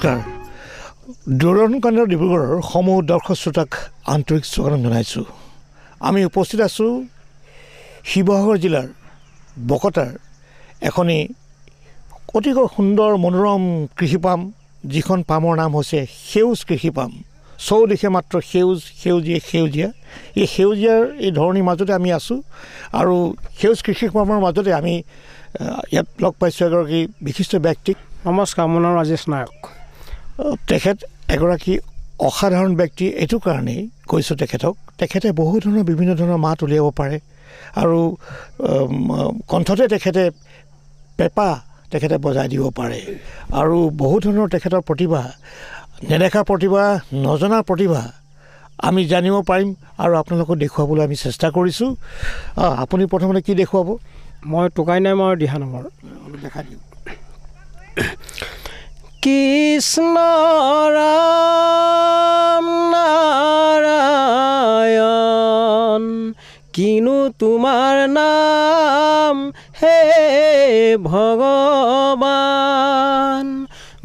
নমস্কাৰ দূৰদৰ্শন ডিব্ৰুগড়ৰ সমূহ দৰ্শক শ্ৰোতাক আন্তৰিক স্বাগতম জনাইছোঁ। আমি উপস্থিত আছোঁ শিৱসাগৰ জিলাৰ বকতাৰ এখনি অতিকৈ সুন্দৰ মনোৰম কৃষি পাম, যিখন পামৰ নাম হৈছে সেউজ কৃষি পাম। চৌদিশে মাত্ৰ সেউজীয়া এই সেউজীয়াৰ এই ধৰণীৰ মাজতে আমি আছোঁ আৰু সেউজ কৃষি পামৰ মাজতে আমি ইয়াত লগ পাইছোঁ এগৰাকী বিশিষ্ট ব্যক্তিক। নমস্কাৰ, মোৰ নাম ৰাজেশ নায়ক। তেখেত এগৰাকী অসাধাৰণ ব্যক্তি এইটো কাৰণেই কৈছোঁ তেখেতে বহু ধৰণৰ বিভিন্ন ধৰণৰ মাত উলিয়াব পাৰে আৰু কণ্ঠতে পেঁপা তেখেতে বজাই দিব পাৰে আৰু বহু ধৰণৰ তেখেতৰ প্ৰতিভা, নেদেখা প্ৰতিভা, নজনা প্ৰতিভা আমি জানিব পাৰিম আৰু আপোনালোকক দেখুৱাবলৈ আমি চেষ্টা কৰিছোঁ। আপুনি প্ৰথমতে কি দেখুৱাব? মই টোকাই নাই, মই দিহা নম্বৰ দেখাই দিওঁ। কৃষ্ণ ৰাম নাৰায়ণ, কিনো তোমাৰ নাম হে ভগৱান,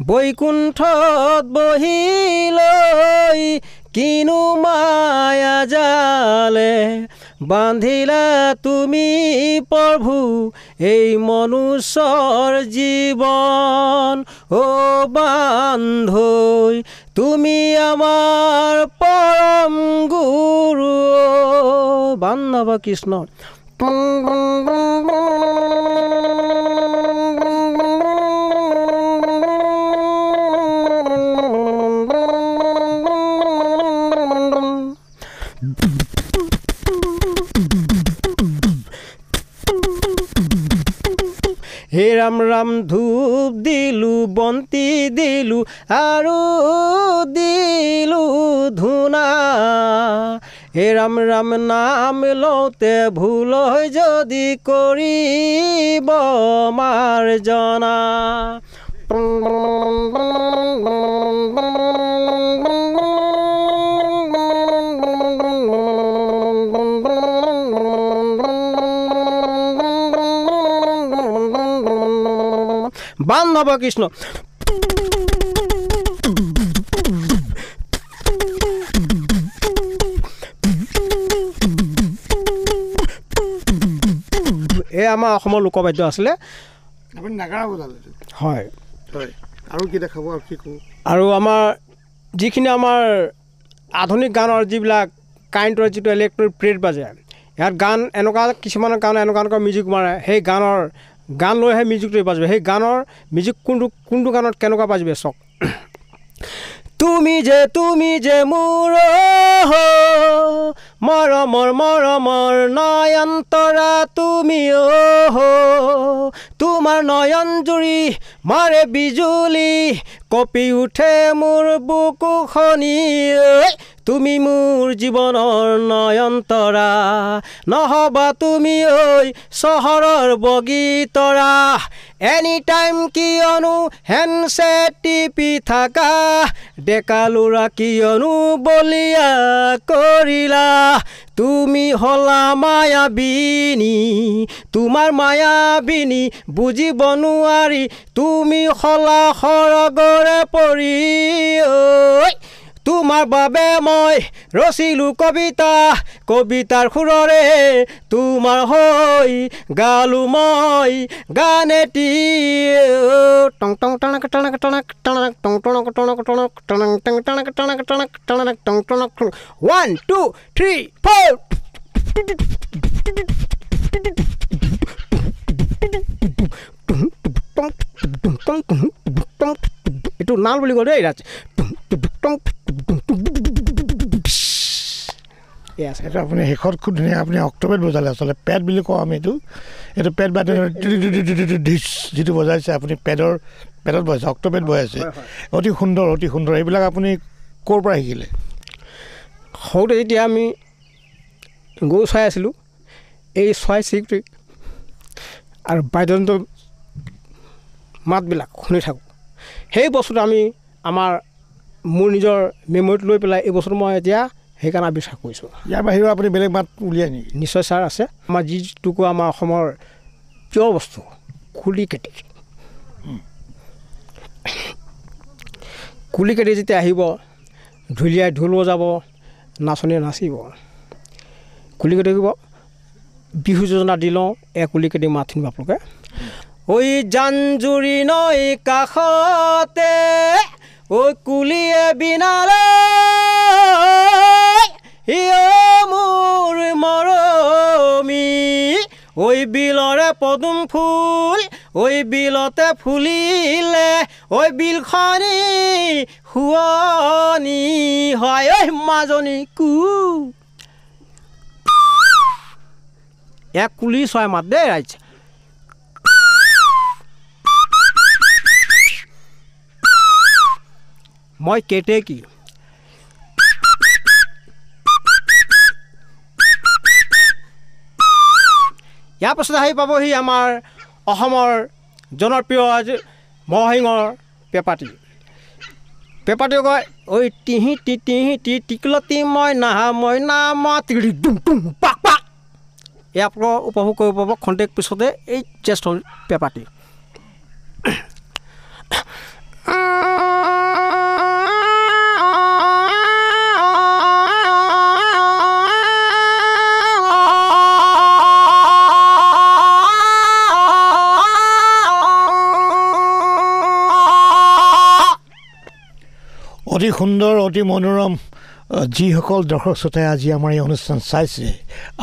বৈকুণ্ঠত বহিলৈ কিনো মায়া জালে, বান্ধিলা তুমি প্ৰভু এই মনুষ্যৰ জীৱন। ও বান্ধৈ তুমি আমাৰ পৰম গুৰু, বান্ধৱ কৃষ্ণ। হে ৰাম ৰাম ধূপ দিলোঁ, বন্তি দিলোঁ আৰু দিলোঁ ধূনা, হে ৰাম ৰাম নাম লওঁতে ভুল হৈ যদি কৰিব মাৰ্জনা। বান্ধৱ কৃষ্ণ। এই আমাৰ অসমৰ লোকবাদ্য আছিলে। আপুনি নাগাৰা বজালে? হয় হয়। আৰু কি দেখাব আৰু কি ক'ব? আৰু আমাৰ যিখিনি আমাৰ আধুনিক গানৰ যিবিলাক কাৰেণ্টৰ যিটো ইলেক্ট্ৰিক প্লেট বাজে, ইয়াত গান এনেকুৱা কিছুমানৰ গান এনেকুৱা মিউজিক মাৰে, সেই গান লৈহে মিউজিকটো বাজিব। সেই গানৰ মিউজিক কোনটো গানত কেনেকুৱা বাজিব চাওক। তুমি যে মোৰ মৰমৰ নয়নতৰা, তুমি তোমাৰ নয়ন জুৰি মাৰে বিজুলি, কঁপি উঠে মোৰ বুকুখনি, তুমি মোৰ জীৱনৰ নয়নতৰা, নহবা তুমি ঐ চহৰৰ বগীতৰা, এনি টাইম কিয়নো হেণ্ডছেট টিপি থাকা, ডেকা ল'ৰা কিয়নো বলিয়া কৰিলা, তুমি হলা মায়াবিনী, তোমাৰ মায়াবিনী বুজিব নোৱাৰি, তুমি হলা সৰগৰে পৰি, তোমাৰ বাবে মই ৰচিলোঁ কবিতাৰ সুৰৰে, তোমাৰ হৈ গালোঁ মই গানেটি। টং টং টনক টনক টনক টনক টং টনক টনক টনক টনক টং টনক টনক টনক টনক টং টনক। 1 2 3 4। এইটো নাল বুলি কয় দেই। এইটো আপুনি শেষত খুব ধুনীয়া আপুনি অক্টোপেড বজালে, আচলতে পেড বুলি কওঁ আমি এইটো পেড বা ধিচ যিটো বজাইছে আপুনি পেডত বজাইছে, অক্টোপেড বজাইছে। অতি সুন্দৰ। এইবিলাক আপুনি ক'ৰ পৰা শিকিলে? সৰুতে যেতিয়া আমি গৰু চৰাই আছিলোঁ, এই চৰাই চিৰিকটি আৰু বাদ্যযন্ত্ৰ মাতবিলাক শুনি থাকোঁ। সেই বস্তুটো মোৰ নিজৰ মেমৰিত লৈ পেলাই এই বস্তুটো মই এতিয়া সেইকাৰণে আৱিষ্কাৰ কৰিছোঁ। ইয়াৰ বাহিৰেও আপুনি বেলেগ মাত উলিয়াই নেকি? নিশ্চয় ছাৰ আছে। আমাৰ যিটুকু আমাৰ অসমৰ পিয়ৰ বস্তু, খুলি কেটি, কুলি কাটি যেতিয়া আহিব ঢুলীয়াই ঢোল বজাব নাচনীয়ে নাচিব কুলি কাটি থাকিব বিহু যোজনা দি লওঁ কুলি কাটি মাত শুনিব আপোনালোকে ঐ জানজুৰি নৈ কাষতে ঐ কুলিয়ে বিনালে মোৰ মৰমী ঐ বিলৰে পদুম ফুল ঐ বিলতে ফুলিলে ঐ বিলখনি শুৱনি হয় ঐ মাজনী কু কুলি চৰাই মাত দেই ৰাইজ মই কেতেকী ইয়াৰ পাছত আহি পাবহি আমাৰ অসমৰ জনপ্ৰিয় মহসিংহৰ পেপাটি কয় ঐ টিহি টি টিকলতি মই নামা তিৰি ডুম ডুম পাক পাক এই আপোনালোক উপভোগ কৰিব পাব খন্তেক পিছতে এই জ্যেষ্ঠ পেপাটি অতি সুন্দৰ অতি মনোৰম যিসকল দৰ্শক শ্ৰোতাই আজি আমাৰ এই অনুষ্ঠান চাইছে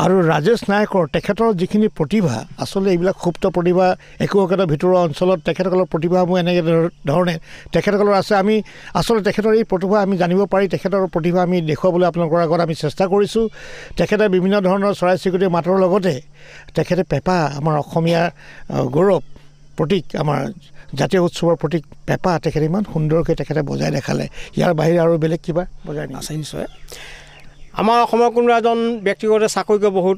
আৰু ৰাজেশ নায়কৰ তেখেতৰ যিখিনি প্ৰতিভা আচলতে এইবিলাক সুপ্ত প্ৰতিভা একো একোটা ভিতৰুৱা অঞ্চলত তেখেতসকলৰ প্ৰতিভাসমূহ এনেকৈ ধৰণে তেখেতসকলৰ আছে আমি আচলতে তেখেতৰ এই প্ৰতিভা আমি জানিব পাৰি তেখেতৰ প্ৰতিভা আমি দেখুৱাবলৈ আপোনালোকৰ আগত আমি চেষ্টা কৰিছোঁ তেখেতে বিভিন্ন ধৰণৰ চৰাই চিৰিকটি মাতৰ লগতে তেখেতে পেঁপা আমাৰ অসমীয়াৰ গৌৰৱ প্ৰতীক আমাৰ জাতীয় উৎসৱৰ প্ৰতীক পেঁপা তেখেতে ইমান সুন্দৰকৈ তেখেতে বজাই দেখালে ইয়াৰ বাহিৰে আৰু বেলেগ কিবা বজাই আছে নিশ্চয় আমাৰ অসমৰ কোনো এজন ব্যক্তিগতে চাকৰি কৰে বহুত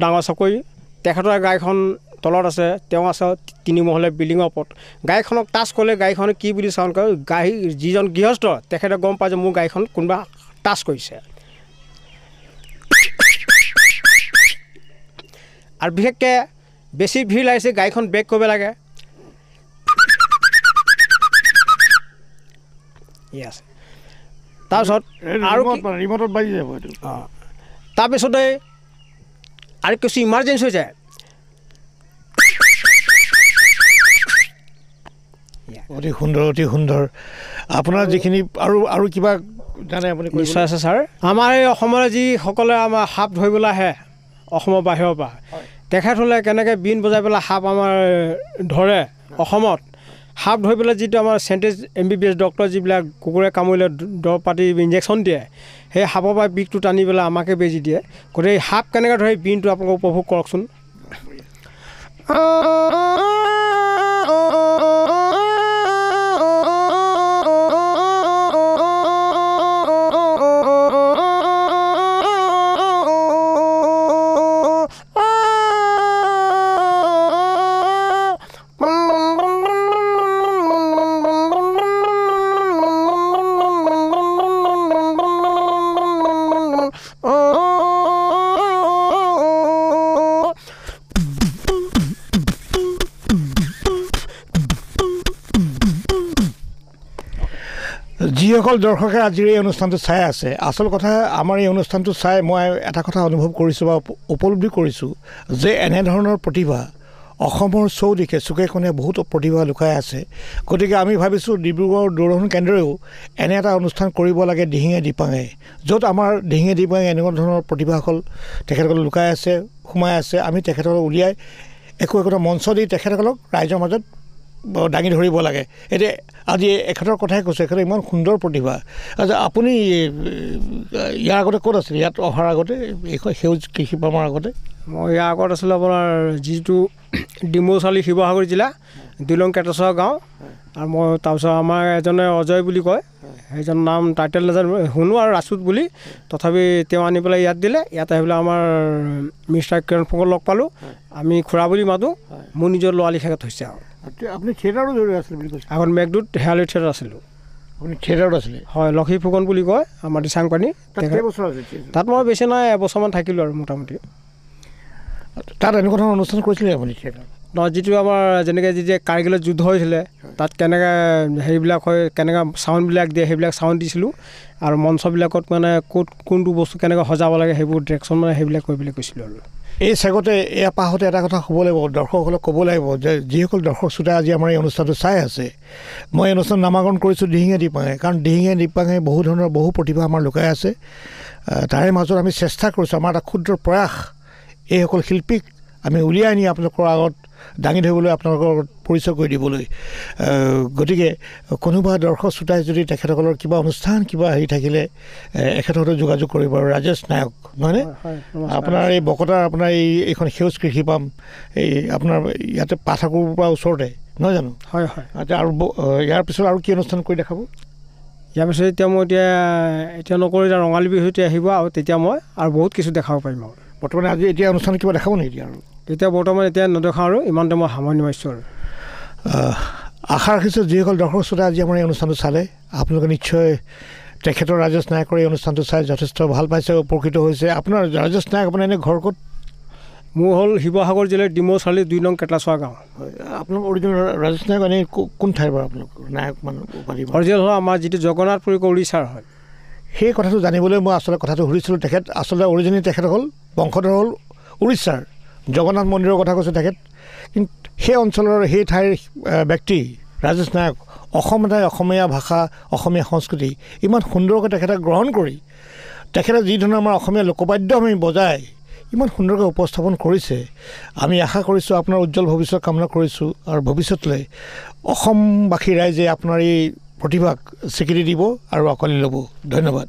ডাঙৰ চাকৰি তেখেতৰ গাড়ীখন তলত আছে তেওঁ আছে 3 মহলীয়া বিল্ডিঙৰ ওপৰত গাড়ীখনক টাচ কৰিলে গাড়ীখনে কি বুলি চাউণ্ড কৰে গাড়ী যিজন গৃহস্থ তেখেতে গম পায় যে মোৰ গাড়ীখন কোনোবা টাচ কৰিছে আৰু বিশেষকৈ বেছি ভিৰ লাগিছে গাড়ীখন ব্ৰেক কৰিব লাগে আছে তাৰপিছত আৰু ৰিমটত বাজি যাব এইটো তাৰপিছতে আৰু কিছু ইমাৰ্জেঞ্চি হৈ যায় অতি সুন্দৰ আপোনাৰ যিখিনি আৰু কিবা জানে আপুনি নিশ্চয় আছে ছাৰ আমাৰ এই অসমৰে যিসকলে আমাৰ সাপ ধৰিবলৈ আহে অসমৰ বাহিৰৰ পৰা তেখেত হ'লে কেনেকৈ বিন বজাই পেলাই সাপ আমাৰ ধৰে অসমত সাপ ধৰি পেলাই যিটো আমাৰ চেণ্টেজ MBBS ডক্টৰ যিবিলাক কুকুৰে কামুৰিলে দৰৱ পাতি ইনজেকশ্যন দিয়ে সেই সাপৰ পৰা বিষটো টানি পেলাই আমাকে বেজি দিয়ে গতিকে সাপ কেনেকৈ ধৰে বিনটো আপোনালোকে উপভোগ কৰকচোন যিসকল দৰ্শকে আজিৰ এই অনুষ্ঠানটো চাই আছে আচল কথা আমাৰ এই অনুষ্ঠানটো চাই মই এটা কথা অনুভৱ কৰিছোঁ বা উপলব্ধি কৰিছোঁ যে এনেধৰণৰ প্ৰতিভা অসমৰ চৌদিশে চুকে কোণে বহুত প্ৰতিভা লুকাই আছে গতিকে আমি ভাবিছোঁ ডিব্ৰুগড় দূৰদৰ্শন কেন্দ্ৰও এনে এটা অনুষ্ঠান কৰিব লাগে দিহিঙে দিপাঙে য'ত আমাৰ দিহিঙে দিপাঙে এনেকুৱা ধৰণৰ প্ৰতিভাসকল তেখেতসকল লুকাই আছে সোমাই আছে আমি তেখেতসকলক উলিয়াই একোটা মঞ্চ দি তেখেতসকলক ৰাইজৰ মাজত দাঙি ধৰিব লাগে এতিয়া আজি এখেতৰ কথাই কৈছোঁ এখেতৰ ইমান সুন্দৰ প্ৰতিভা আচ্ছা আপুনি ইয়াৰ আগতে ক'ত আছিলে ইয়াত অহাৰ আগতে সেউজ কৃষি পামৰ আগতে মই ইয়াৰ আগত আছিলোঁ আপোনাৰ যিটো ডিমৌচালি শিৱসাগৰ জিলা দুলং কেটেশ্বৰ গাঁও আৰু মই তাৰপিছত আমাৰ এজনে অজয় বুলি কয় সেইজন নাম টাইটেল নাজানো শুনো আৰু ৰাজপুত বুলি তথাপি তেওঁ আনি পেলাই ইয়াত দিলে ইয়াত আহি পেলাই আমাৰ মিষ্টাৰ কিৰণ ফুকনক লগ পালোঁ আমি খুৰা বুলি মাতোঁ মোৰ নিজৰ ল'ৰা লিখাকে থৈছে আৰু আপুনি থিয়েটাৰো জড়িত আছিল বুলি কৈছে আগত মেঘদূত হেয়ালি থিয়েটাৰ আছিলোঁ আপুনি থিয়েটাৰত আছিলে হয় লক্ষী ফুকন বুলি কয় আমাৰ দিচাংপানী তাত মই বেছি নাই এবছৰমান থাকিলোঁ আৰু মোটামুটি তাত এনেকুৱা ধৰণৰ অনুষ্ঠান কৰিছিলে আপুনি থিয়েটাৰ যিটো আমাৰ যেনেকৈ যেতিয়া কাৰ্গিলত যুদ্ধ হৈছিলে তাত কেনেকৈ হেৰিবিলাক হয় কেনেকৈ চাউণ্ডবিলাক দিয়ে সেইবিলাক চাউণ্ড দিছিলোঁ আৰু মঞ্চবিলাকত মানে ক'ত কোনটো বস্তু কেনেকৈ সজাব লাগে সেইবোৰ ডিৰেকশ্যন মানে সেইবিলাক কৰিবলৈ কৈছিলোঁ আৰু এই চেগতে এই পাহতে এটা কথা ক'ব লাগিব দৰ্শকসকলক ক'ব লাগিব যে যিসকল দৰ্শক শ্ৰোতা আজি আমাৰ এই অনুষ্ঠানটো চাই আছে মই এই অনুষ্ঠান নামাকৰণ কৰিছোঁ দিহিঙীয়া দীপাঙে কাৰণ দিহিঙীয়া দীপাঙে বহু ধৰণৰ বহু প্ৰতিভা আমাৰ লুকাই আছে তাৰে মাজত আমি চেষ্টা কৰিছোঁ আমাৰ এটা ক্ষুদ্ৰ প্ৰয়াস এইসকল শিল্পীক আমি উলিয়াই আনি আপোনালোকৰ আগত দাঙি ধৰিবলৈ আপোনালোকৰ পৰিচয় কৰি দিবলৈ গতিকে কোনোবা দৰ্শক শ্ৰোতাই যদি তেখেতসকলৰ কিবা অনুষ্ঠান কিবা হেৰি থাকিলে এখেতৰ সৈতে যোগাযোগ কৰিব আৰু ৰাজেশ নায়ক নহয়নে আপোনাৰ এই বকতাৰ আপোনাৰ এইখন সেউজ কৃষি পাম এই আপোনাৰ ইয়াতে পাঠাকুৰ পৰা ওচৰতে নহয় জানো হয় হয় আচ্ছা আৰু ইয়াৰ পিছত আৰু কি অনুষ্ঠান কৰি দেখাব ইয়াৰ পিছত এতিয়া মই এতিয়া নকৰোঁ এতিয়া ৰঙালী বিহুতে আহিব আৰু তেতিয়া মই আৰু বহুত কিছু দেখাব পাৰিম আৰু বৰ্তমানে আজি এতিয়া অনুষ্ঠান কিবা দেখাব নেকি এতিয়া আৰু এতিয়া বৰ্তমান এতিয়া নেদেখাওঁ আৰু ইমানতে মই সামৰণি মাৰিছোঁ আৰু আশা ৰাখিছোঁ যিসকল দৰ্শক শ্ৰোতা আজি আমাৰ এই অনুষ্ঠানটো চালে আপোনালোকে নিশ্চয় তেখেতৰ ৰাজেশ নায়কৰ এই অনুষ্ঠানটো চাই যথেষ্ট ভাল পাইছে উপকৃত হৈছে আপোনাৰ ৰাজেশ নায়ক আপোনাৰ এনে ঘৰ ক'ত মোৰ হ'ল শিৱসাগৰ জিলাৰ ডিমৌ চাৰিআলি 2 নং কেটলাচোৱা গাঁও হয় আপোনালোকৰ অৰিজিনেল ৰাজেশ নায়ক এনেই কোন ঠাইৰ পৰা আপোনালোকৰ নায়ক মানুহ উপাধি অৰিজিনেল হ'ল আমাৰ যিটো জগন্নাথপুৰী উৰিষ্যাৰ হয় সেই কথাটো জানিবলৈ মই আচলতে কথাটো সুধিছিলোঁ তেখেত আচলতে অৰিজিনেল তেখেত হ'ল বংশধৰ হ'ল উৰিষ্যাৰ জগন্নাথ মন্দিৰৰ কথা কৈছে তেখেত কিন্তু সেই অঞ্চলৰ সেই ঠাইৰ ব্যক্তি ৰাজেশ নায়ক অসম এটাই অসমীয়া ভাষা অসমীয়া সংস্কৃতি ইমান সুন্দৰকৈ তেখেতে গ্ৰহণ কৰি তেখেতে যি ধৰণৰ আমাৰ অসমীয়া লোকবাদ্য আমি বজাই ইমান সুন্দৰকৈ উপস্থাপন কৰিছে আমি আশা কৰিছোঁ আপোনাৰ উজ্জ্বল ভৱিষ্যত কামনা কৰিছোঁ আৰু ভৱিষ্যতলৈ অসমবাসী ৰাইজে আপোনাৰ এই প্ৰতিভাক স্বীকৃতি দিব আৰু আঁকোৱালি ল'ব ধন্যবাদ